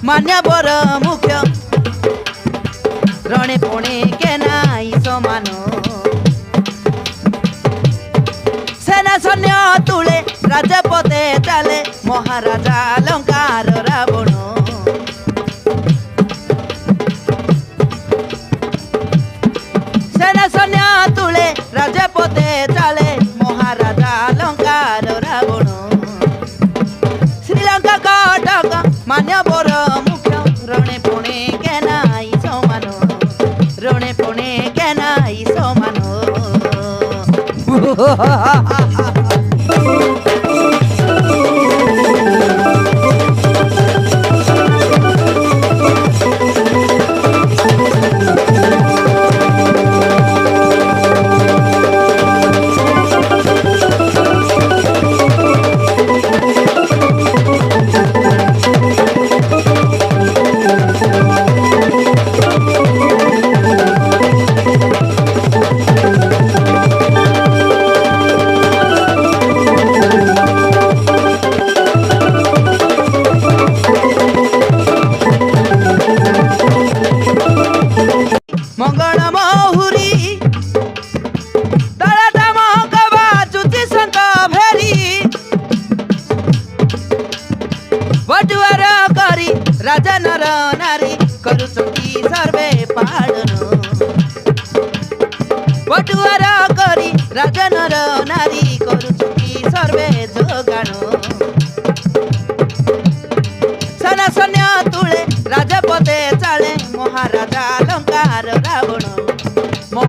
मान्यवर मुख्य रणे पुणे के नाई समान सेना सैन्य तुले राजपथे चाले महाराजा लंकार रावण सेना सैन्य तुले राजपथे चाले महाराजा लंकार रावण श्रीलंका कटक मान्यवर मुख्य रणे पुणे के नाई समान रणे पुणे के नाई समान मंगल महुरी दलाटा महकवा चुची संत भेरी बटुआर करी राजा नर नारी करुचंती सर्वे पालन बटुआर करी राजा